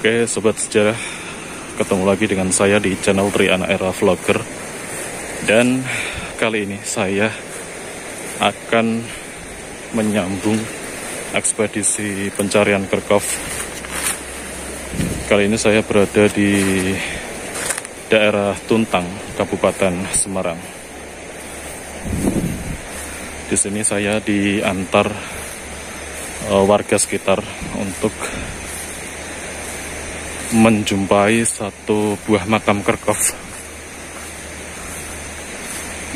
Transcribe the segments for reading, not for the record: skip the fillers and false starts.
Oke sobat sejarah, ketemu lagi dengan saya di channel Triana Era Vlogger. Dan kali ini saya akan menyambung ekspedisi pencarian Kerkhoff. Kali ini saya berada di daerah Tuntang, Kabupaten Semarang. Di sini saya diantar warga sekitar untuk menjumpai satu buah makam Kerkhoff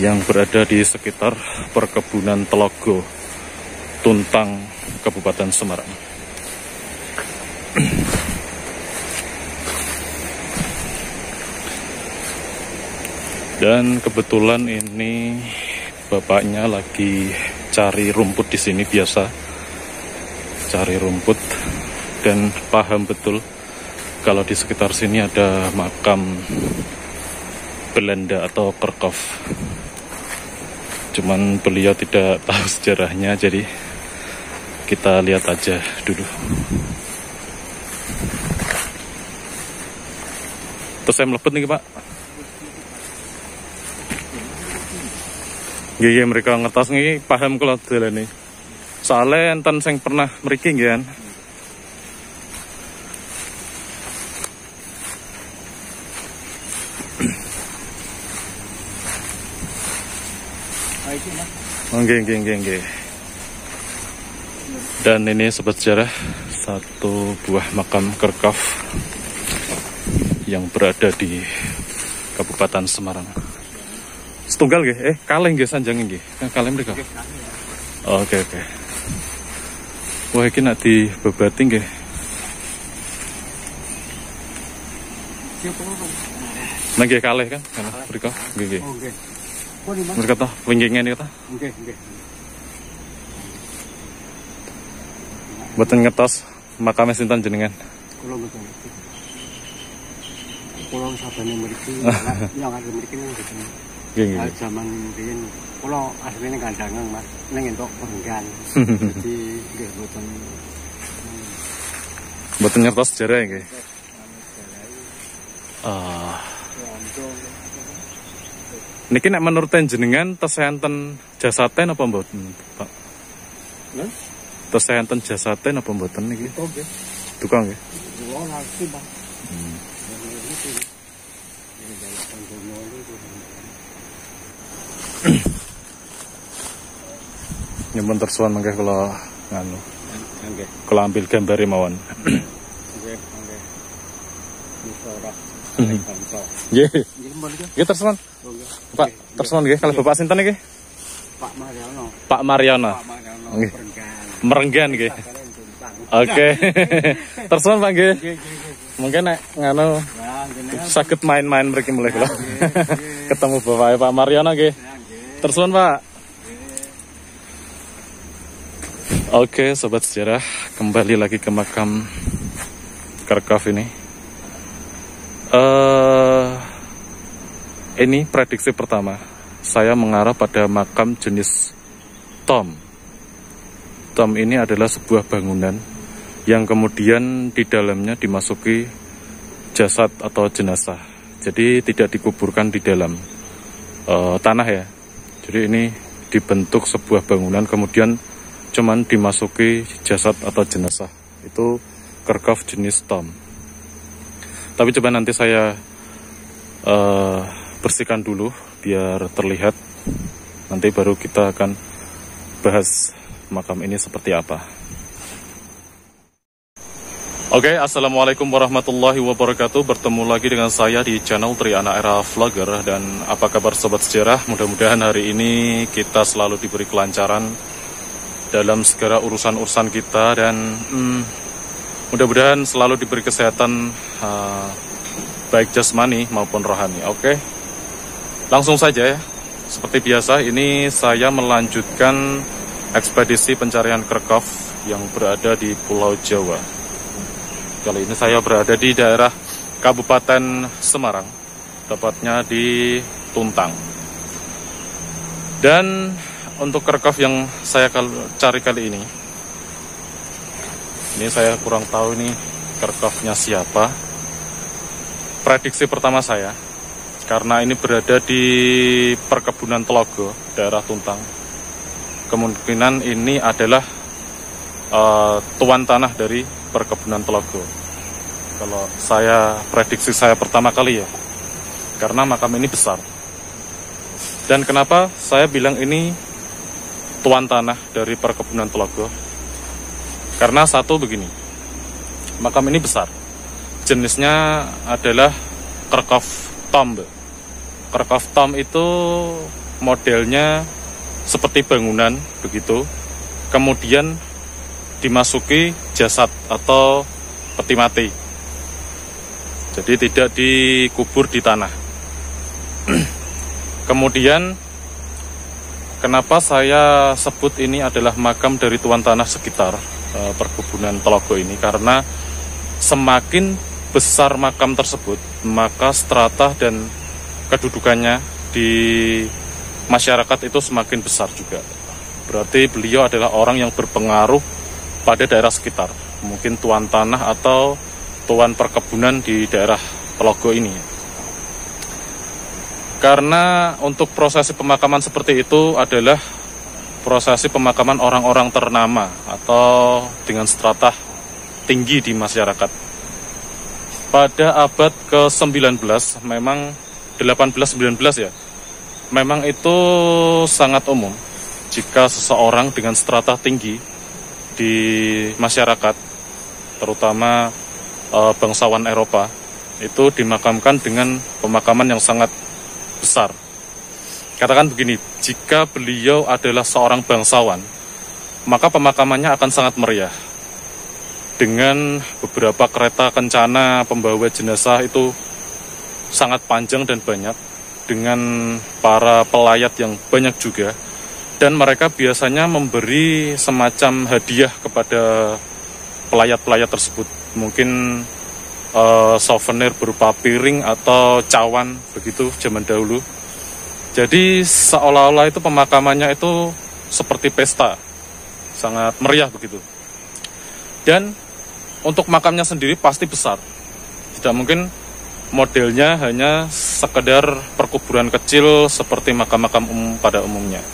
yang berada di sekitar perkebunan Telogo, Tuntang, Kabupaten Semarang. Dan kebetulan ini bapaknya lagi cari rumput di sini, biasa cari rumput, dan paham betul kalau di sekitar sini ada makam Belanda atau Kerkhoff. Cuman beliau tidak tahu sejarahnya, jadi kita lihat aja dulu. Terus saya melebet nih Pak. Iya mereka ngertas nih, paham kalau jalan nih. Soalnya enten sing pernah mriki nggih kan. Oke. Dan ini sobat sejarah, satu buah makam Kerkhoff yang berada di Kabupaten Semarang. Setunggal nggih, kaleng nggih sanjang nggih. Kaleng mriko. Oke. Wah iki nak dibebati nggih. Nggih kalih kan? Mriko nggih. Nggih. Mereka toh winginge niku toh? Nggih. Mboten ngetos makame sinten jenengan? Kula mboten. Kula sabane mriki, yang ada mriki niku. Nggih. Zaman riyen kula asline Kandangan, Mas. Ning entuk Perenggan. Jadi nggih mboten ngertos sejarah nggih. Niki nek menurut jenengan tesenten jasaten apa mboten, Pak? Nggih. Tesenten jasaten apa mboten niki? Nggih. Duka nggih. Kula ngerti, Pak. Nyuwun tersuwun mangke kula nganu. Nggih. Kula ambil gambare mawon. Nggih. Musyawarah. Nggih. Nggih tersuwun. Pak, tersuwun nggih, kalau Bapak sinten nggih? Pak Mariono. Pak Mariono. Nggih. Merenggan nggih. Oke. Tersuwun Pak nggih. Mungkin nek nganu saged main-main mriki mulai kula. Ketemu Bapak Pak Mariono nggih. Tersuwun Pak. Oke, sobat sejarah, kembali lagi ke makam Kerkhoff ini. Ini prediksi pertama. Saya mengarah pada makam jenis tomb. Tomb ini adalah sebuah bangunan yang kemudian di dalamnya dimasuki jasad atau jenazah. Jadi tidak dikuburkan di dalam tanah ya. Jadi ini dibentuk sebuah bangunan kemudian cuman dimasuki jasad atau jenazah. Itu Kerkhoff jenis tomb. Tapi coba nanti saya bersihkan dulu biar terlihat. Nanti baru kita akan bahas makam ini seperti apa. Oke, assalamualaikum warahmatullahi wabarakatuh. Bertemu lagi dengan saya di channel Triana Era Vlogger. Dan apa kabar sobat sejarah? Mudah-mudahan hari ini kita selalu diberi kelancaran dalam segala urusan-urusan kita, dan mudah-mudahan selalu diberi kesehatan baik jasmani maupun rohani. Oke, langsung saja ya. Seperti biasa, ini saya melanjutkan ekspedisi pencarian Kerkhoff yang berada di Pulau Jawa. Kali ini saya berada di daerah Kabupaten Semarang, tepatnya di Tuntang. Dan untuk Kerkhoff yang saya cari kali ini saya kurang tahu ini kerkafnya siapa. Prediksi pertama saya, karena ini berada di perkebunan Telogo, daerah Tuntang, kemungkinan ini adalah tuan tanah dari perkebunan Telogo. Kalau saya, prediksi saya pertama kali ya, karena makam ini besar. Dan kenapa saya bilang ini tuan tanah dari perkebunan Telogo? Karena satu begini, makam ini besar. Jenisnya adalah kerkaf tomb. Kerkaf tomb itu modelnya seperti bangunan begitu. Kemudian dimasuki jasad atau peti mati. Jadi tidak dikubur di tanah. Kemudian kenapa saya sebut ini adalah makam dari tuan tanah sekitar perkebunan Telogo ini? Karena semakin besar makam tersebut, maka strata dan kedudukannya di masyarakat itu semakin besar juga. Berarti beliau adalah orang yang berpengaruh pada daerah sekitar. Mungkin tuan tanah atau tuan perkebunan di daerah Telogo ini. Karena untuk prosesi pemakaman seperti itu adalah prosesi pemakaman orang-orang ternama atau dengan strata tinggi di masyarakat. Pada abad ke-19, memang 18-19 ya, memang itu sangat umum jika seseorang dengan strata tinggi di masyarakat, terutama bangsawan Eropa, itu dimakamkan dengan pemakaman yang sangat besar. Katakan begini, jika beliau adalah seorang bangsawan, maka pemakamannya akan sangat meriah. Dengan beberapa kereta kencana pembawa jenazah itu sangat panjang dan banyak, dengan para pelayat yang banyak juga, dan mereka biasanya memberi semacam hadiah kepada pelayat-pelayat tersebut. Mungkin souvenir berupa piring atau cawan, begitu zaman dahulu. Jadi seolah-olah itu pemakamannya itu seperti pesta, sangat meriah begitu. Dan untuk makamnya sendiri pasti besar. Tidak mungkin modelnya hanya sekedar perkuburan kecil seperti makam-makam umum pada umumnya.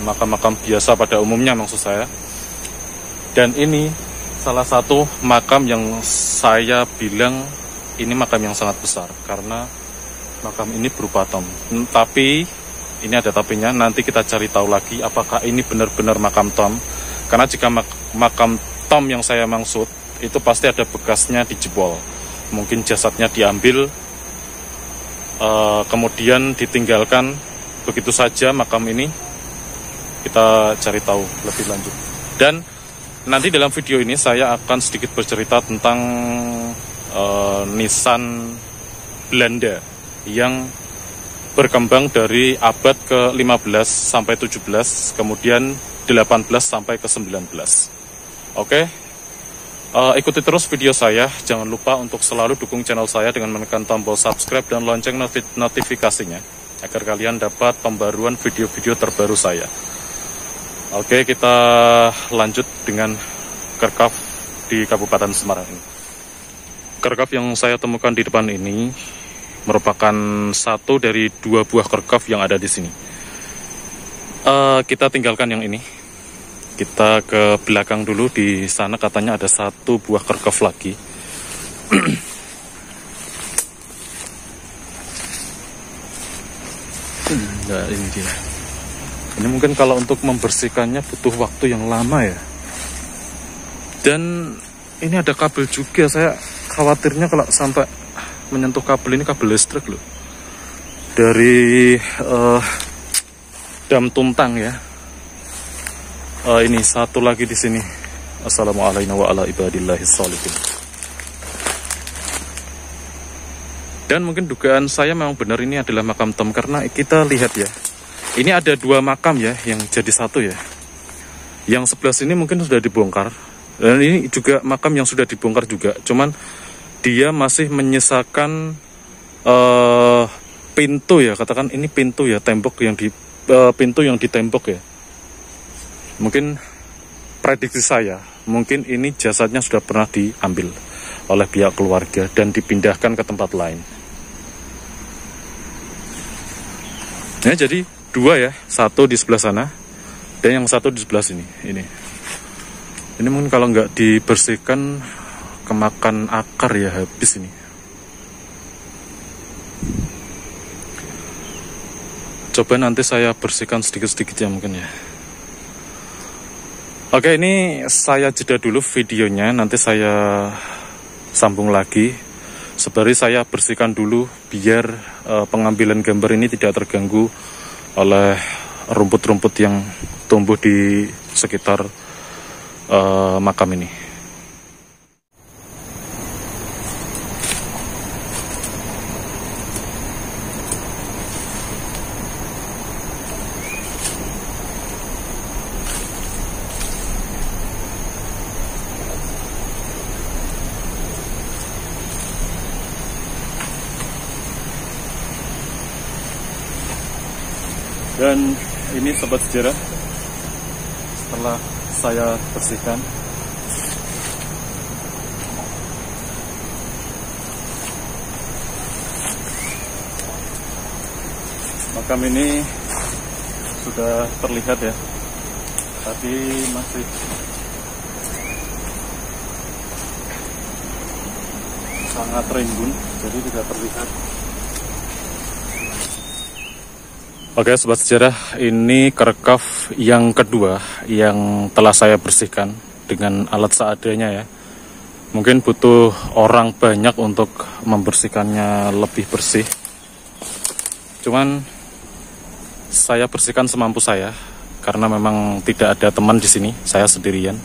Makam-makam biasa pada umumnya maksud saya. Dan ini salah satu makam yang saya bilang ini makam yang sangat besar, karena makam ini berupa tomb. Tapi ini ada tapinya, nanti kita cari tahu lagi apakah ini benar-benar makam tomb. Karena jika makam tomb yang saya maksud, itu pasti ada bekasnya dijebol. Mungkin jasadnya diambil, kemudian ditinggalkan begitu saja makam ini. Kita cari tahu lebih lanjut. Dan nanti dalam video ini saya akan sedikit bercerita tentang nisan Belanda yang berkembang dari abad ke-15 sampai 17, kemudian 18 sampai ke-19. Oke, ikuti terus video saya. Jangan lupa untuk selalu dukung channel saya dengan menekan tombol subscribe dan lonceng notifikasinya, agar kalian dapat pembaruan video-video terbaru saya. Oke, kita lanjut dengan kerkaf di Kabupaten Semarang ini. Kerkaf yang saya temukan di depan ini merupakan satu dari 2 buah kerkaf yang ada di sini. Kita tinggalkan yang ini. Kita ke belakang dulu. Di sana katanya ada 1 buah kerkaf lagi. Nah, ini dia. Ini mungkin kalau untuk membersihkannya butuh waktu yang lama ya. Dan ini ada kabel juga. Saya khawatirnya kalau sampai menyentuh kabel, ini kabel listrik loh. Dari Dam Tuntang ya. Ini satu lagi di sini. Assalamualaikum warahmatullahi wabarakatuh. Dan mungkin dugaan saya memang benar ini adalah makam tomb, karena kita lihat ya. Ini ada 2 makam ya, yang jadi satu ya. Yang sebelah sini mungkin sudah dibongkar. Dan ini juga makam yang sudah dibongkar juga. Cuman dia masih menyisakan pintu ya, katakan ini pintu ya, tembok yang di pintu yang di tembok ya. Mungkin prediksi saya, mungkin ini jasadnya sudah pernah diambil. oleh pihak keluarga dan dipindahkan ke tempat lain. Ya, jadi dua ya, satu di sebelah sana dan yang satu di sebelah sini. Ini mungkin kalau nggak dibersihkan kemakan akar ya, habis ini. Coba nanti saya bersihkan sedikit-sedikit ya mungkin ya. Oke, ini saya jeda dulu videonya, nanti saya sambung lagi. Sebari saya bersihkan dulu biar pengambilan gambar ini tidak terganggu oleh rumput-rumput yang tumbuh di sekitar makam ini. Dan ini sobat sejarah, setelah saya bersihkan, makam ini sudah terlihat ya, tapi masih sangat rimbun, jadi tidak terlihat. Oke sobat sejarah, ini kerekaf yang kedua yang telah saya bersihkan dengan alat seadanya ya. Mungkin butuh orang banyak untuk membersihkannya lebih bersih. Cuman saya bersihkan semampu saya karena memang tidak ada teman di sini, saya sendirian.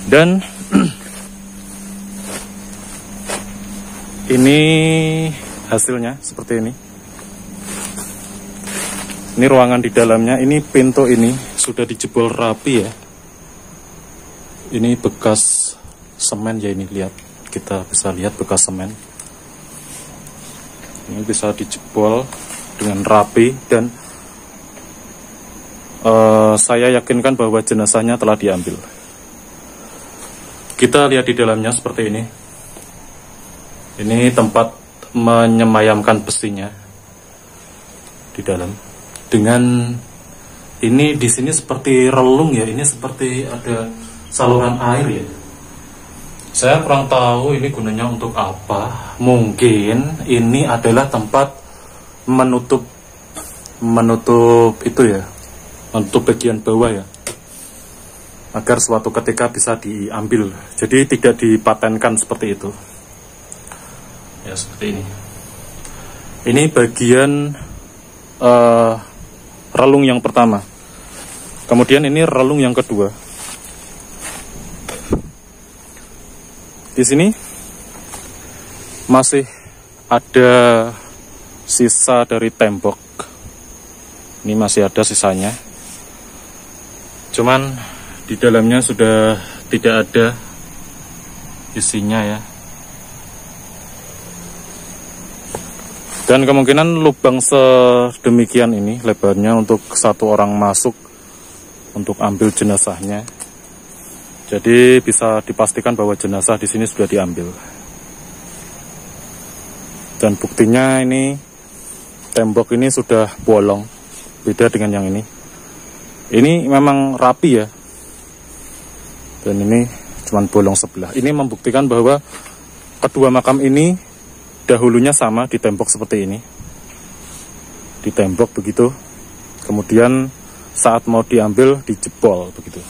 Dan ini hasilnya seperti ini. Ini ruangan di dalamnya, ini pintu ini sudah dijebol rapi ya. Ini bekas semen ya, ini lihat, kita bisa lihat bekas semen. Ini bisa dijebol dengan rapi dan saya yakinkan bahwa jenazahnya telah diambil. Kita lihat di dalamnya seperti ini. Ini tempat menyemayamkan besinya di dalam. Dengan ini di sini seperti relung ya, ini seperti ada saluran air ya. Saya kurang tahu ini gunanya untuk apa. Mungkin ini adalah tempat menutup itu ya, menutup bagian bawah ya, agar suatu ketika bisa diambil. Jadi tidak dipatenkan seperti itu. Ya seperti ini. Ini bagian relung yang pertama. Kemudian ini relung yang kedua. Di sini masih ada sisa dari tembok. Ini masih ada sisanya. Cuman di dalamnya sudah tidak ada isinya ya. Dan kemungkinan lubang sedemikian ini lebarnya untuk satu orang masuk untuk ambil jenazahnya. Jadi bisa dipastikan bahwa jenazah di sini sudah diambil. Dan buktinya ini tembok ini sudah bolong, beda dengan yang ini. Ini memang rapi ya. Dan ini cuma bolong sebelah. Ini membuktikan bahwa kedua makam ini dahulunya sama di tembok seperti ini, di tembok begitu, kemudian saat mau diambil dijebol begitu.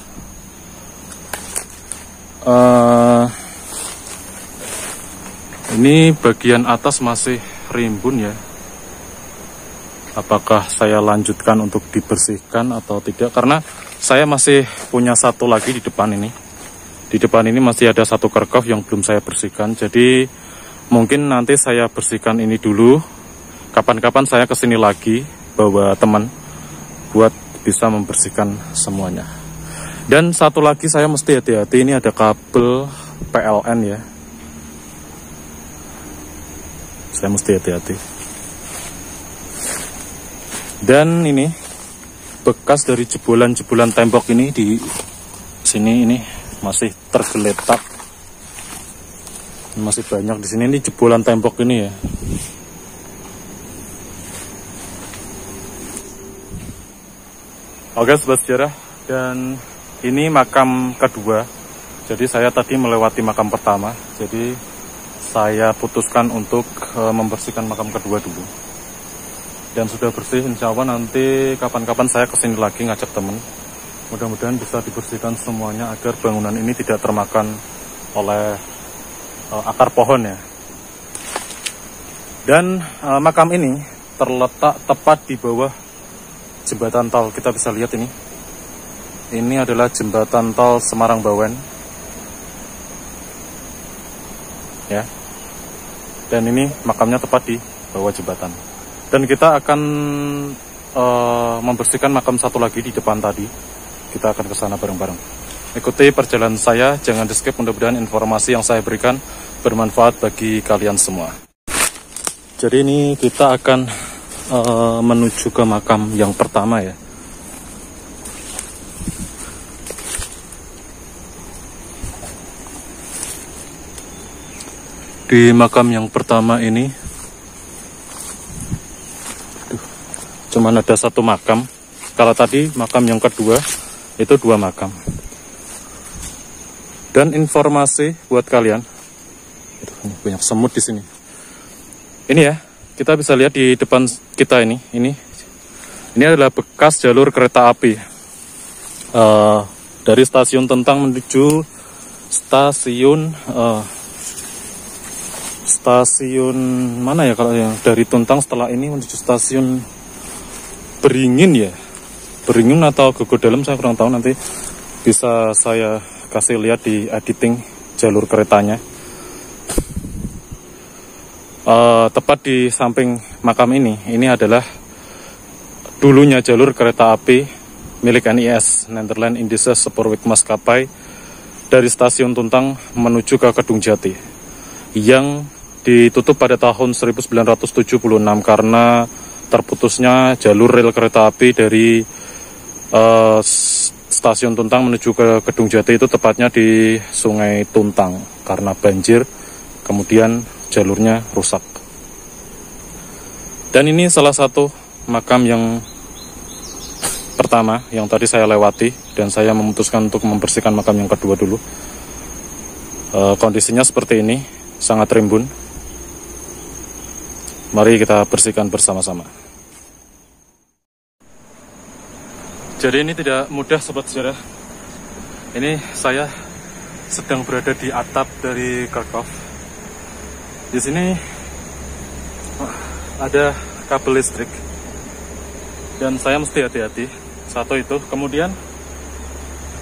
Ini bagian atas masih rimbun ya. Apakah saya lanjutkan untuk dibersihkan atau tidak? Karena saya masih punya satu lagi di depan ini. Di depan ini masih ada satu kerekaf yang belum saya bersihkan. Jadi mungkin nanti saya bersihkan ini dulu. Kapan-kapan saya kesini lagi bawa teman buat bisa membersihkan semuanya. Dan satu lagi saya mesti hati-hati, ini ada kabel PLN ya. Saya mesti hati-hati. Dan ini bekas dari jebolan-jebolan tembok ini di sini ini masih tergeletak. Masih banyak di sini. Ini jebolan tembok ini ya. Oke sobat sejarah, dan ini makam kedua. Jadi saya tadi melewati makam pertama, jadi saya putuskan untuk membersihkan makam kedua dulu. Dan sudah bersih, insya Allah nanti kapan-kapan saya kesini lagi ngajak temen. Mudah-mudahan bisa dibersihkan semuanya agar bangunan ini tidak termakan oleh akar pohon ya. Dan makam ini terletak tepat di bawah jembatan tol. Kita bisa lihat ini. Ini adalah jembatan tol Semarang Bawen. Ya. Dan ini makamnya tepat di bawah jembatan. Dan kita akan membersihkan makam satu lagi di depan tadi. Kita akan ke sana bareng-bareng. Ikuti perjalanan saya, jangan di skip. Mudah-mudahan informasi yang saya berikan bermanfaat bagi kalian semua. Jadi ini kita akan menuju ke makam yang pertama ya. Di makam yang pertama ini cuman ada satu makam. Kalau tadi makam yang kedua itu dua makam. Dan informasi buat kalian, banyak semut di sini. Ini ya, kita bisa lihat di depan kita ini adalah bekas jalur kereta api dari stasiun Tentang menuju stasiun mana ya, kalau yang dari Tuntang setelah ini menuju stasiun Beringin ya, Beringin atau Gogo Dalem, saya kurang tahu, nanti bisa saya kasih lihat di editing jalur keretanya. Tepat di samping makam ini adalah dulunya jalur kereta api milik NIS, Nederland Indische Spoorweg Maskapai, dari stasiun Tuntang menuju ke Kedung Jati, yang ditutup pada tahun 1976 karena terputusnya jalur rel kereta api dari stasiun Tuntang menuju ke Kedung Jati, itu tepatnya di Sungai Tuntang karena banjir, kemudian jalurnya rusak. Dan ini salah satu makam yang pertama yang tadi saya lewati, dan saya memutuskan untuk membersihkan makam yang kedua dulu. Kondisinya seperti ini, sangat rimbun. Mari kita bersihkan bersama-sama. Jadi ini tidak mudah sobat sejarah. Ini saya sedang berada di atap dari Krakow. Di sini ada kabel listrik dan saya mesti hati-hati. Satu itu, kemudian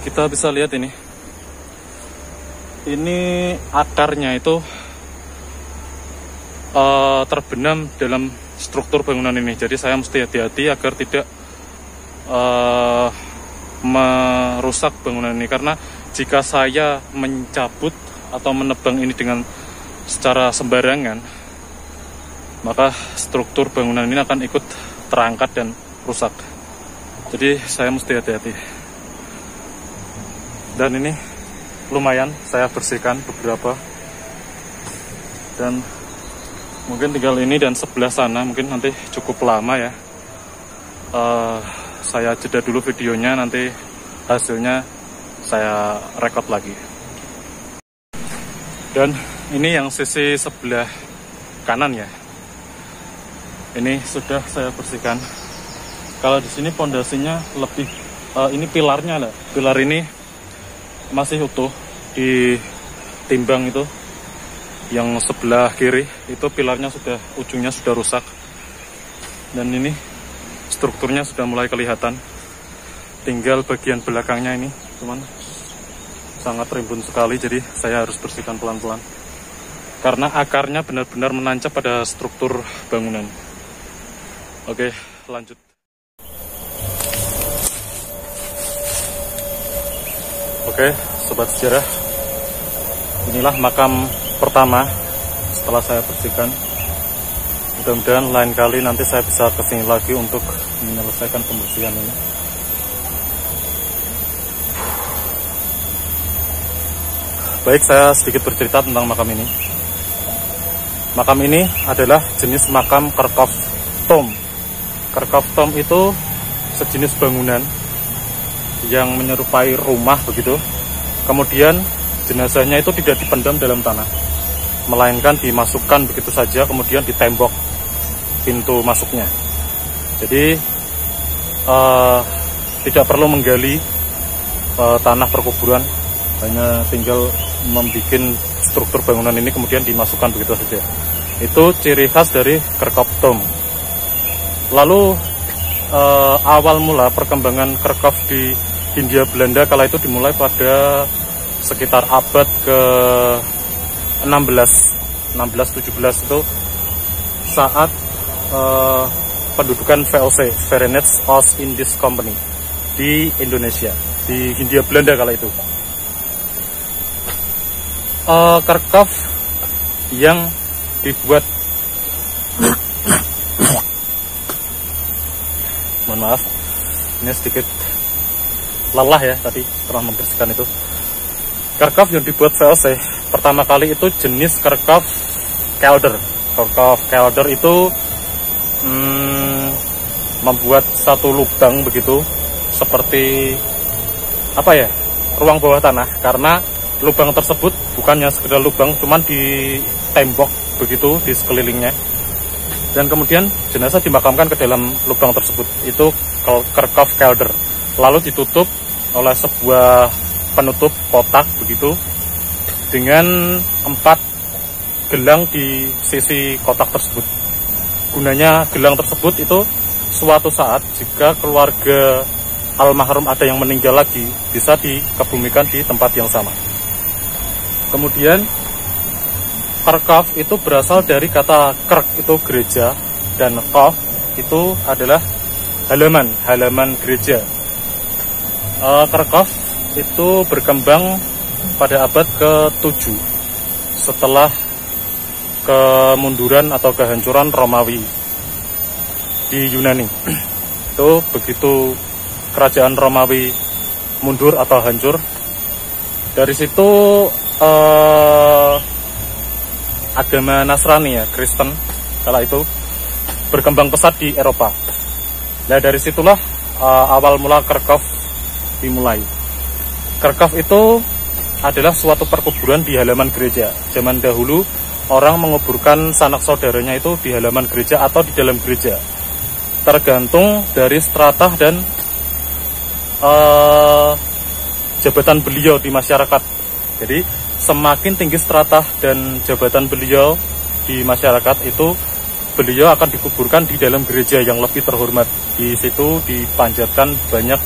kita bisa lihat ini akarnya itu terbenam dalam struktur bangunan ini. Jadi saya mesti hati-hati agar tidak merusak bangunan ini, karena jika saya mencabut atau menebang ini dengan secara sembarangan, maka struktur bangunan ini akan ikut terangkat dan rusak. Jadi saya mesti hati-hati. Dan ini lumayan saya bersihkan beberapa, dan mungkin tinggal ini dan sebelah sana mungkin nanti cukup lama ya. Saya jeda dulu videonya, nanti hasilnya saya rekod lagi. Dan ini yang sisi sebelah kanan ya. Ini sudah saya bersihkan. Kalau di sini pondasinya lebih, ini pilarnya lah. Pilar ini masih utuh, ditimbang itu. Yang sebelah kiri itu pilarnya sudah, ujungnya sudah rusak. Dan ini strukturnya sudah mulai kelihatan. Tinggal bagian belakangnya ini, cuman sangat rimbun sekali, jadi saya harus bersihkan pelan-pelan. Karena akarnya benar-benar menancap pada struktur bangunan. Oke, lanjut. Oke, sobat sejarah, inilah makam pertama setelah saya bersihkan. Mudah-mudahan lain kali nanti saya bisa kesini lagi untuk menyelesaikan pembersihan ini. Baik, saya sedikit bercerita tentang makam ini. Makam ini adalah jenis makam Kerkhoff tomb. Kerkhoff tomb itu sejenis bangunan yang menyerupai rumah begitu. Kemudian jenazahnya itu tidak dipendam dalam tanah, melainkan dimasukkan begitu saja, kemudian ditembok pintu masuknya. Jadi tidak perlu menggali tanah perkuburan, hanya tinggal membuat struktur bangunan ini kemudian dimasukkan begitu saja. Itu ciri khas dari Kerkhoff tomb. Lalu awal mula perkembangan Kerkhoff di Hindia Belanda kala itu dimulai pada sekitar abad ke 16-17 itu saat pendudukan VOC, Verenigd Oost-Indisch Company di Indonesia, di Hindia Belanda kala itu. Kerkhoff yang dibuat, mohon maaf, ini sedikit lelah ya tadi setelah membersihkan itu. Kerkhoff yang dibuat VOC pertama kali itu jenis Kerkhoff kelder. Kerkhoff kelder itu membuat satu lubang begitu, seperti apa ya, ruang bawah tanah, karena lubang tersebut bukannya sekedar lubang, cuman ditembok begitu di sekelilingnya, dan kemudian jenazah dimakamkan ke dalam lubang tersebut. Itu Kerkhoff kelder. Lalu ditutup oleh sebuah penutup kotak begitu dengan 4 gelang di sisi kotak tersebut. Gunanya gelang tersebut itu suatu saat jika keluarga almarhum ada yang meninggal lagi, bisa dikebumikan di tempat yang sama. Kemudian Kerkhoff itu berasal dari kata kerk itu gereja, dan khoff itu adalah halaman gereja. Kerkhoff itu berkembang pada abad ke-7 setelah kemunduran atau kehancuran Romawi di Yunani. Itu begitu kerajaan Romawi mundur atau hancur, dari situ agama Nasrani ya, Kristen kala itu berkembang pesat di Eropa. Nah, dari situlah awal mula Kerkhoff dimulai. Kerkhoff itu adalah suatu perkuburan di halaman gereja. Zaman dahulu orang menguburkan sanak saudaranya itu di halaman gereja atau di dalam gereja, tergantung dari strata dan jabatan beliau di masyarakat. Jadi semakin tinggi strata dan jabatan beliau di masyarakat itu, beliau akan dikuburkan di dalam gereja yang lebih terhormat. Di situ dipanjatkan banyak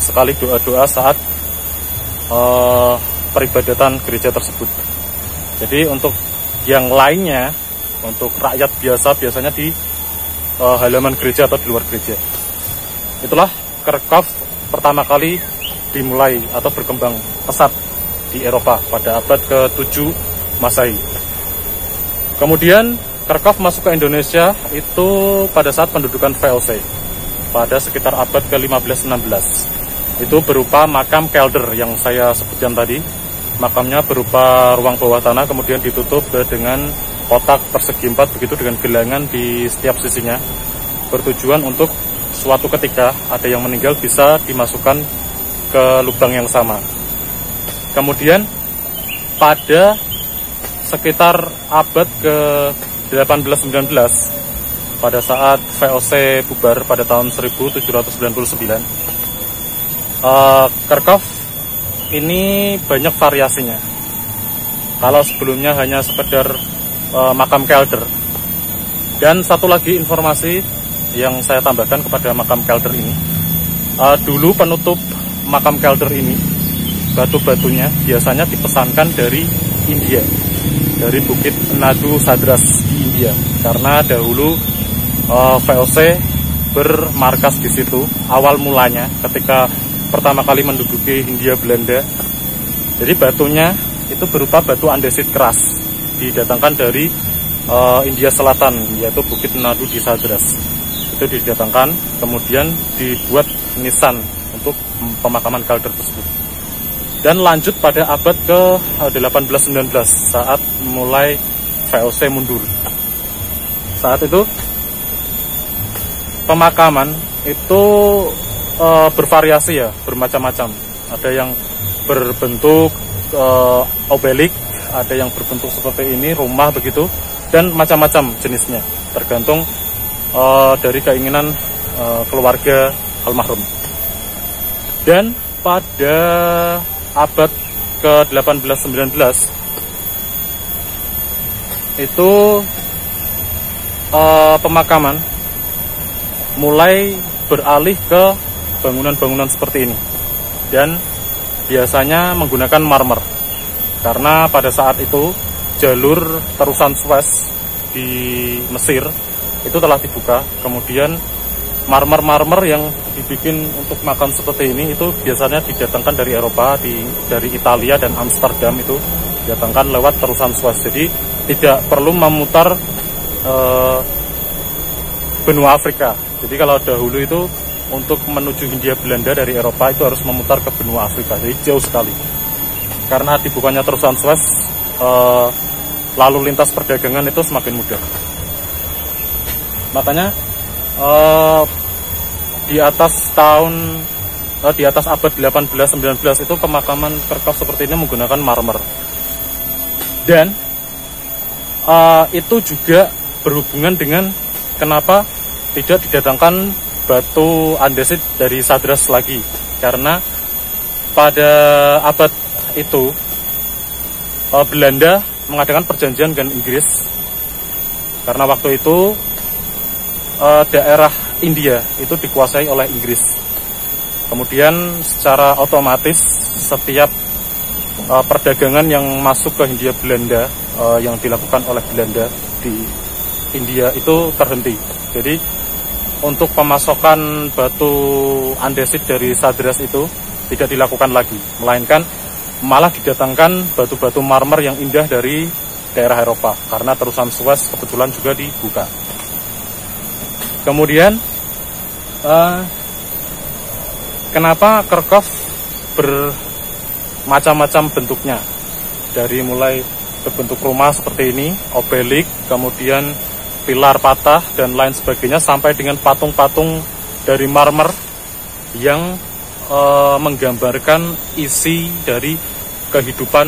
sekali doa-doa saat peribadatan gereja tersebut. Jadi untuk yang lainnya, untuk rakyat biasa, biasanya di halaman gereja atau di luar gereja. Itulah Kerkhoff pertama kali dimulai atau berkembang pesat di Eropa pada abad ke-7 Masehi. Kemudian Kerkhoff masuk ke Indonesia itu pada saat pendudukan VOC pada sekitar abad ke-15-16. Itu berupa makam kelder yang saya sebutkan tadi. Makamnya berupa ruang bawah tanah, kemudian ditutup dengan kotak persegi 4 begitu dengan gelangan di setiap sisinya, bertujuan untuk suatu ketika ada yang meninggal bisa dimasukkan ke lubang yang sama. Kemudian pada sekitar abad ke-18-19, pada saat VOC bubar pada tahun 1799, Kerkhoff ini banyak variasinya. Kalau sebelumnya hanya sekedar makam kelder. Dan satu lagi informasi yang saya tambahkan kepada makam kelder ini, dulu penutup makam kelder ini, batu-batunya biasanya dipesankan dari India, dari Bukit Nadu Sadras di India, karena dahulu VOC bermarkas di situ awal mulanya ketika pertama kali menduduki Hindia Belanda. Jadi batunya itu berupa batu andesit keras, didatangkan dari India Selatan, yaitu Bukit Nadu di Sadras. Itu didatangkan, kemudian dibuat nisan untuk pemakaman kelder tersebut. Dan lanjut pada abad ke-18-19 saat mulai VOC mundur. saat itu pemakaman itu bervariasi ya, bermacam-macam. Ada yang berbentuk obelik, ada yang berbentuk seperti ini, rumah begitu, dan macam-macam jenisnya, tergantung dari keinginan keluarga almarhum. Dan pada abad ke-18-19 itu pemakaman mulai beralih ke bangunan-bangunan seperti ini, dan biasanya menggunakan marmer, karena pada saat itu jalur terusan Suez di Mesir itu telah dibuka. Kemudian marmer-marmer yang dibikin untuk makam seperti ini itu biasanya didatangkan dari Eropa, dari Italia dan Amsterdam, itu didatangkan lewat terusan Suez. Jadi tidak perlu memutar benua Afrika. Jadi kalau dahulu itu untuk menuju Hindia Belanda dari Eropa itu harus memutar ke benua Afrika, jadi jauh sekali. Karena dibukanya terusan Suez, lalu lintas perdagangan itu semakin mudah. Makanya di atas abad 18-19 itu pemakaman Kerkhoff seperti ini menggunakan marmer. Dan itu juga berhubungan dengan kenapa tidak didatangkan batu andesit dari Sadras lagi, karena pada abad itu Belanda mengadakan perjanjian dengan Inggris, karena waktu itu daerah India itu dikuasai oleh Inggris. Kemudian secara otomatis setiap perdagangan yang masuk ke Hindia Belanda yang dilakukan oleh Belanda di India itu terhenti. Jadi untuk pemasokan batu andesit dari Sadras itu tidak dilakukan lagi, melainkan malah didatangkan batu-batu marmer yang indah dari daerah Eropa, karena terusan Suez kebetulan juga dibuka. Kemudian kenapa Kerkhoff bermacam-macam bentuknya, dari mulai berbentuk rumah seperti ini, obelik, kemudian pilar patah dan lain sebagainya, sampai dengan patung-patung dari marmer yang menggambarkan isi dari kehidupan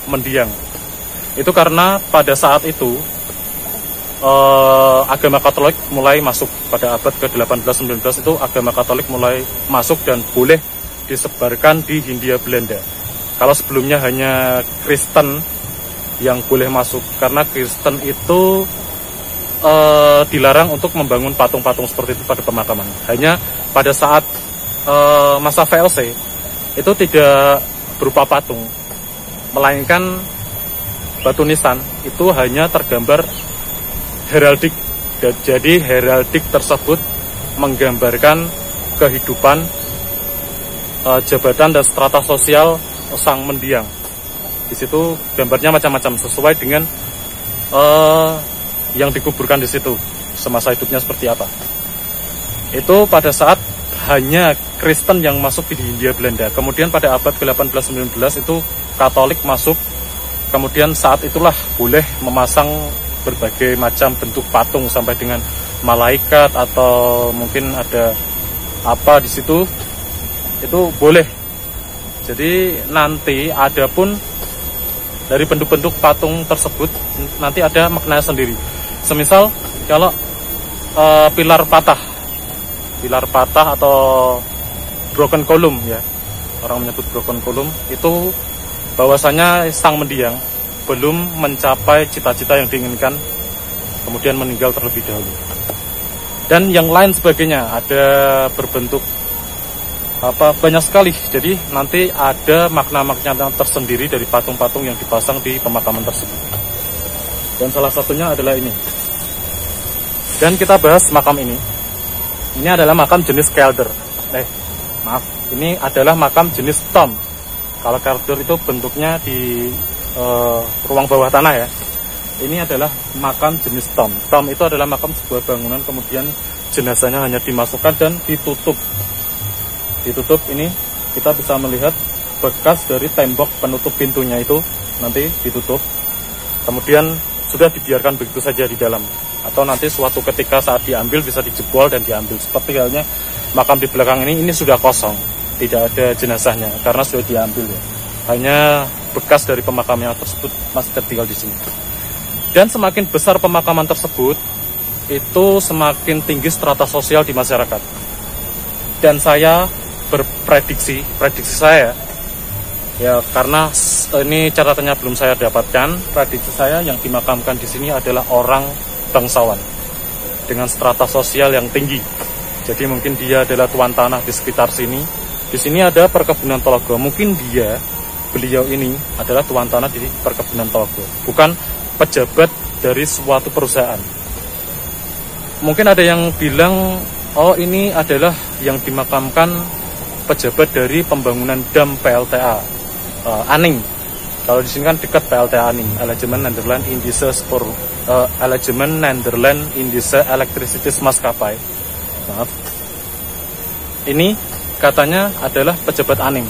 mendiang. Itu karena pada saat itu agama Katolik mulai masuk. Pada abad ke-18-19 itu agama Katolik mulai masuk dan boleh disebarkan di Hindia Belanda. Kalau sebelumnya hanya Kristen yang boleh masuk, karena Kristen itu dilarang untuk membangun patung-patung seperti itu pada pemakaman. Hanya pada saat masa VOC itu tidak berupa patung, melainkan batu nisan, itu hanya tergambar heraldik. Jadi heraldik tersebut menggambarkan kehidupan, jabatan dan strata sosial sang mendiang. Di situ gambarnya macam-macam sesuai dengan yang dikuburkan di situ semasa hidupnya seperti apa. Itu pada saat hanya Kristen yang masuk di Hindia Belanda. Kemudian pada abad ke-18-19 itu Katolik masuk. Kemudian saat itulah boleh memasang berbagai macam bentuk patung, sampai dengan malaikat atau mungkin ada apa di situ, itu boleh. Jadi nanti ada pun dari bentuk-bentuk patung tersebut nanti ada maknanya sendiri. Semisal kalau pilar patah atau broken column ya, orang menyebut broken column, itu bahwasanya sang mendiang belum mencapai cita-cita yang diinginkan, kemudian meninggal terlebih dahulu. Dan yang lain sebagainya, ada berbentuk banyak sekali. Jadi nanti ada makna-makna tersendiri dari patung-patung yang dipasang di pemakaman tersebut. Dan salah satunya adalah ini. Dan kita bahas makam ini. Ini adalah makam jenis kelder. Ini adalah makam jenis tomb. Kalau kelder itu bentuknya di ruang bawah tanah ya. Ini adalah makam jenis tomb. Tomb itu adalah makam sebuah bangunan, kemudian jenazahnya hanya dimasukkan dan ditutup. Ditutup ini kita bisa melihat bekas dari tembok penutup pintunya itu nanti ditutup. Kemudian sudah dibiarkan begitu saja di dalam. atau nanti suatu ketika saat diambil bisa dijebol dan diambil. Seperti halnya makam di belakang ini sudah kosong, tidak ada jenazahnya karena sudah diambil ya. Hanya bekas dari pemakaman tersebut masih tertinggal di sini. Dan semakin besar pemakaman tersebut, itu semakin tinggi strata sosial di masyarakat. Dan saya prediksi saya ya, karena ini catatannya belum saya dapatkan, prediksi saya yang dimakamkan di sini adalah orang bangsawan dengan strata sosial yang tinggi. Jadi mungkin dia adalah tuan tanah di sekitar sini. Di sini ada perkebunan telaga. Mungkin beliau ini adalah tuan tanah di perkebunan telaga, bukan pejabat dari suatu perusahaan. Mungkin ada yang bilang, oh ini adalah yang dimakamkan pejabat dari pembangunan dam PLTA Aning. Kalau di sini kan dekat PLTA Aning, Alegemen Nederland Indische Alegemen Nederland Indische Elektrisitasmaatschappij. Maaf. Ini katanya adalah pejabat Aning.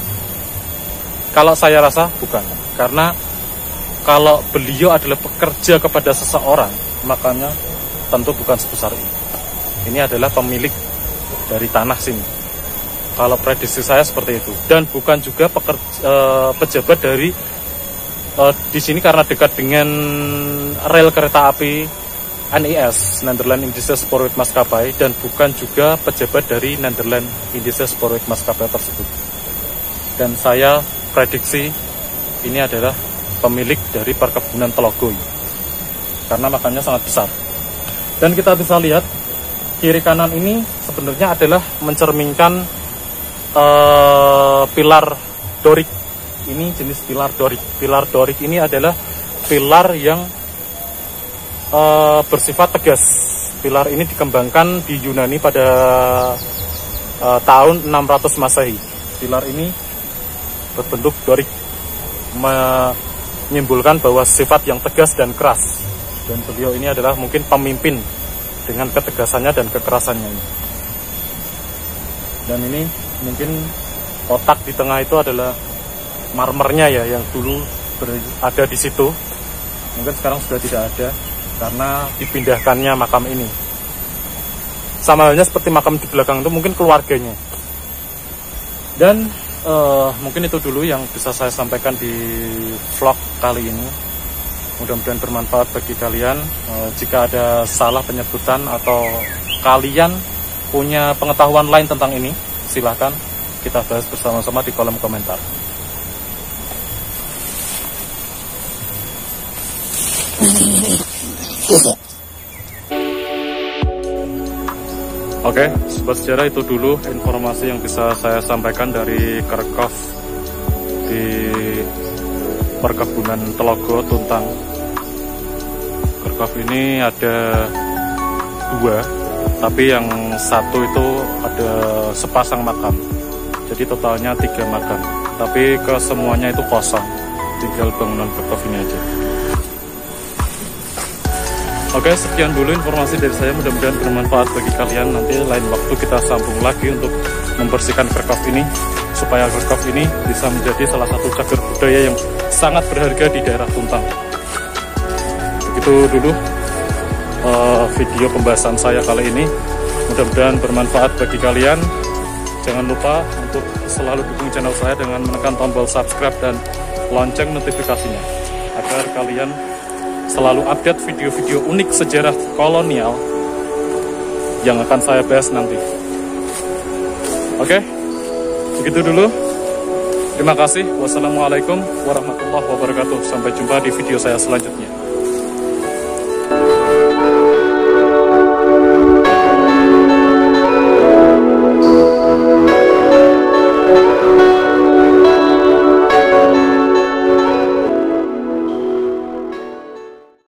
Kalau saya rasa bukan, karena kalau beliau adalah bekerja kepada seseorang, makanya tentu bukan sebesar ini. Ini adalah pemilik dari tanah sini. Kalau prediksi saya seperti itu. Dan bukan juga pejabat dari di sini karena dekat dengan rel kereta api NIS, Nederland Indische Spoorwegmaatschappij, dan bukan juga pejabat dari Nederland Indische Spoorwegmaatschappij tersebut. Dan saya prediksi ini adalah pemilik dari perkebunan Telogoy, karena makamnya sangat besar. Dan kita bisa lihat kiri kanan ini sebenarnya adalah mencerminkan pilar dorik. Ini jenis pilar dorik. Pilar dorik ini adalah pilar yang bersifat tegas. Pilar ini dikembangkan di Yunani pada tahun 600 Masehi. Pilar ini berbentuk dorik, menyimpulkan bahwa sifat yang tegas dan keras. Dan beliau ini adalah mungkin pemimpin dengan ketegasannya dan kekerasannya ini. Dan ini mungkin kotak di tengah itu adalah marmernya ya, yang dulu ada di situ. Mungkin sekarang sudah tidak ada karena dipindahkannya makam ini. Sama halnya seperti makam di belakang itu mungkin keluarganya. Dan mungkin itu dulu yang bisa saya sampaikan di vlog kali ini. Mudah-mudahan bermanfaat bagi kalian. Jika ada salah penyebutan atau kalian punya pengetahuan lain tentang ini, silahkan kita bahas bersama-sama di kolom komentar. Oke, sobat sejarah, itu dulu informasi yang bisa saya sampaikan dari Kerkhof di perkebunan Telogo Tuntang. Kerkhof ini ada 2, tapi yang satu itu ada sepasang makam. Jadi totalnya 3 makam, tapi kesemuanya itu kosong, tinggal bangunan Kerkhof ini aja. Oke, sekian dulu informasi dari saya, mudah-mudahan bermanfaat bagi kalian. Nanti lain waktu kita sambung lagi untuk membersihkan Kerkhof ini, supaya Kerkhof ini bisa menjadi salah satu cagar budaya yang sangat berharga di daerah Tuntang. Begitu dulu video pembahasan saya kali ini, mudah-mudahan bermanfaat bagi kalian. Jangan lupa untuk selalu dukung channel saya dengan menekan tombol subscribe dan lonceng notifikasinya, agar kalian selalu update video-video unik sejarah kolonial yang akan saya bahas nanti. Oke, begitu dulu. Terima kasih. Wassalamualaikum warahmatullahi wabarakatuh. Sampai jumpa di video saya selanjutnya.